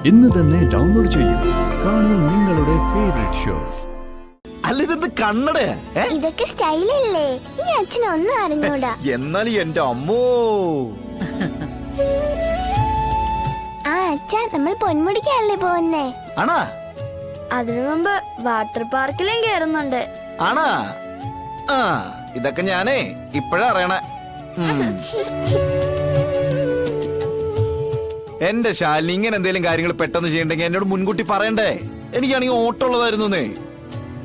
ഇന്ന് തന്നെ ഡൗൺലോഡ് ചെയ്യൂ. കാണൂ നിങ്ങളുടെ ഫേവറേറ്റ് ഷോസ്. അല്ല ഇതെന്ത് കണ്ണട? ഇതൊക്കെ സ്റ്റൈലല്ലേ? ഈ അച്ഛനൊന്നും അറിഞ്ഞൂടാ. എന്നാലും എന്റെ അമ്മോ. ആ അച്ഛാ, നമ്മൾ പൊന്മുടിക്കല്ലേ പോകുന്നേ? ആണാ? അതിനു മുമ്പ് വാട്ടർ പാർക്കിലും കേറുന്നുണ്ട്. ആണാ? ആ ഇതൊക്കെ ഞാനേ ഇപ്പഴാ അറിയണേ. എന്റെ ശാലിനി, ഇങ്ങനെ എന്തെങ്കിലും കാര്യങ്ങൾ പെട്ടെന്ന് ചെയ്യണ്ടെങ്കിൽ എന്നോട് മുൻകൂട്ടി പറയണ്ടേ? എനിക്കാണെങ്കിൽ ഓട്ടം ഉള്ളതായിരുന്നേ.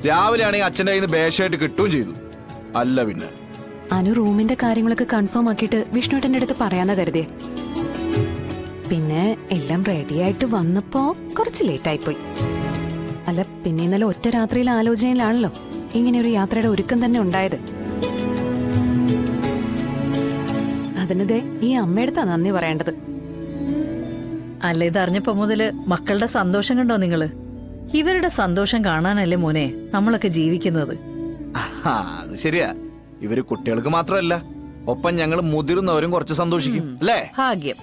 രാവിലെ ആണെങ്കിൽ അച്ഛൻ്റെ കയ്യിൽ നിന്ന് ബേഷായിട്ട് കിട്ടുകയും ചെയ്തു. അല്ല പിന്നെ അനു റൂമിന്റെ കാര്യങ്ങളൊക്കെ കൺഫേം ആക്കിയിട്ട് വിഷ്ണുട്ടന്റെ അടുത്ത് പറയാന്ന് കരുതിയേ. പിന്നെ എല്ലാം റെഡിയായിട്ട് വന്നപ്പോ കുറച്ച് ലേറ്റ് ആയിപ്പോയി. അല്ല പിന്നെ ഇന്നലെ ഒറ്റ രാത്രിയിലെ ആലോചനയിലാണല്ലോ ഇങ്ങനെ ഒരു യാത്രയുടെ ഒരുക്കം തന്നെ ഉണ്ടായത്. അതിനതേ ഈ അമ്മയെടുത്താ നന്ദി പറയേണ്ടത്. അല്ല, ഇതറിഞ്ഞപ്പോ മുതല് മക്കളുടെ സന്തോഷം കണ്ടോ നിങ്ങള്? ഇവരുടെ സന്തോഷം കാണാനല്ലേ മോനെ നമ്മളൊക്കെ ജീവിക്കുന്നത്. അത് ശരിയാ. ഇവര് കുട്ടികൾക്ക് മാത്രമല്ല, ഒപ്പം ഞങ്ങൾ മുതിർന്നവരും കുറച്ച് സന്തോഷിക്കും അല്ലേ? ഭാഗ്യം.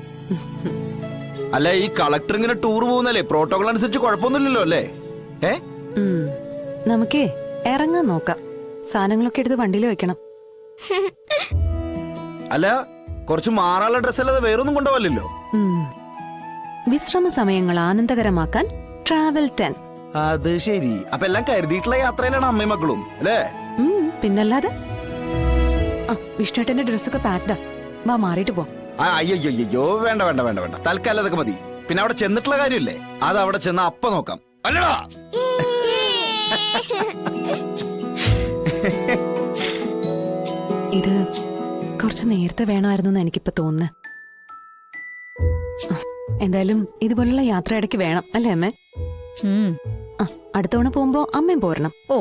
അല്ല, ഈ കളക്ടർ ഇങ്ങനെ ടൂർ പോകുന്നല്ലേ? പ്രോട്ടോകോൾ അനുസരിച്ച് കുഴപ്പമൊന്നുമില്ലല്ലോ അല്ലേ? നമുക്കേ ഇറങ്ങാൻ നോക്കാം. സാധനങ്ങളൊക്കെ എടുത്ത് വണ്ടിയിൽ വെക്കണം. അല്ല, കുറച്ച് മാറാനുള്ള ഡ്രസ് അല്ലാതെ വേറൊന്നും കൊണ്ടുപോകല്ലോ? വിശ്രമ സമയങ്ങൾ ആനന്ദകരമാക്കാൻ ട്രാവൽ 10. അത് ശരി. അപ്പൊ എല്ലാം കരുതിയിട്ടുള്ള യാത്രയിലാണ് അമ്മയും മക്കളും അല്ലേ? പിന്നല്ലാതെ. ആ വിഷ്ണുട്ടന്റെ ഡ്രസ്സൊക്കെ പാക്ഡാ. വാ മാറിയിട്ട് പോ. അയ്യോ വേണ്ട വേണ്ട വേണ്ട വേണ്ട, തൽക്കാലം അതൊക്കെ മതി. പിന്നെ അവിടെ ചെന്നിട്ടുള്ള കാര്യമില്ലേ, അത് അവിടെ ചെന്ന അപ്പ നോക്കാം അല്ലടാ. ഇത് കുറച്ച് നേരത്തെ വേണമായിരുന്നു എനിക്കിപ്പോ തോന്നുന്നു. എന്തായാലും ഇതുപോലുള്ള യാത്ര ഇടയ്ക്ക് വേണം അല്ലേ അമ്മേ? അടുത്തവണ പോകുമ്പോ അമ്മയും പോരണം. ഓ,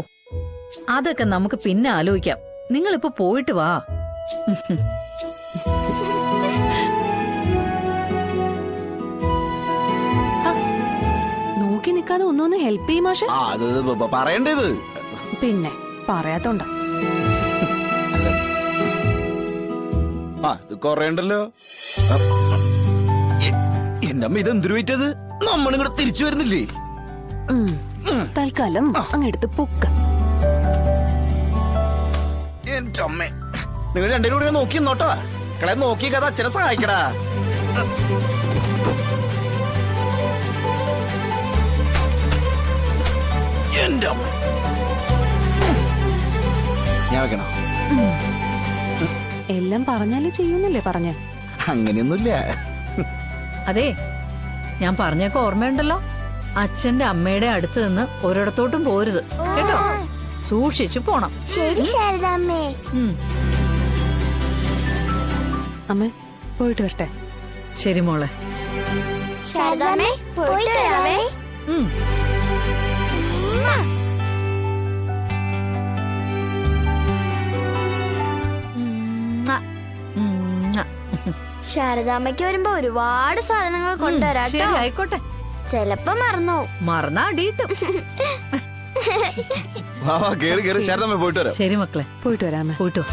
അതൊക്കെ നമുക്ക് പിന്നെ ആലോചിക്കാം. നിങ്ങളിപ്പോ പോയിട്ട് വാ. നോക്കി നിക്കാതെ ഒന്നൊന്ന് ഹെൽപ്പ് ചെയ്യും മാഷെ. അത് പറയേണ്ടത് പിന്നെ പറയാത്തോണ്ട. ഇത് കൊറേണ്ടല്ലോ. എന്റെ അമ്മ ഇതെന്തൊരു വെയിറ്റത്? നമ്മളിങ്ങോട്ട് തിരിച്ചു വരുന്നില്ലേ? തൽക്കാലം അങ്ങെടുത്ത് പൊക്ക. എന്റെ അമ്മ, നിങ്ങൾ രണ്ടുപേരും കൂടി നോക്കി നോട്ടാ. കളെ നോക്കി കഥ അച്ഛനെ സഹായിക്കടാ. എന്റെ അമ്മ, ഞാൻ വെക്കണോ? എല്ലാം പറഞ്ഞാലേ ചെയ്യുന്നല്ലേ പറഞ്ഞേ? അങ്ങനെയൊന്നുമില്ല. അതെ, ഞാൻ പറഞ്ഞൊക്കെ ഓർമ്മയുണ്ടല്ലോ. അച്ഛന്റെ അമ്മയുടെ അടുത്ത് നിന്ന് ഒരിടത്തോട്ടും പോരുത് കേട്ടോ. സൂക്ഷിച്ചു പോണം. ശരി ശാരദാമ്മേ. അമ്മ പോയിട്ട് വരട്ടെ. ശരി മോളെ. ശാരദാമ്മേ, പോയിട്ട് വരാവേ. ശാരദാമ്മയ്ക്ക് വരുമ്പോ ഒരുപാട് സാധനങ്ങൾ കൊണ്ടുവരാം. ശരി, ആയിക്കോട്ടെ. ചെലപ്പോ മറന്നു. മറന്നാ അടിയിട്ടു. കേറി കേറി ശാരദാമ്മ പോയിട്ട് വരാം. ശരി മക്കളെ, പോയിട്ട് വരാമേ. പോയിട്ട് വാ.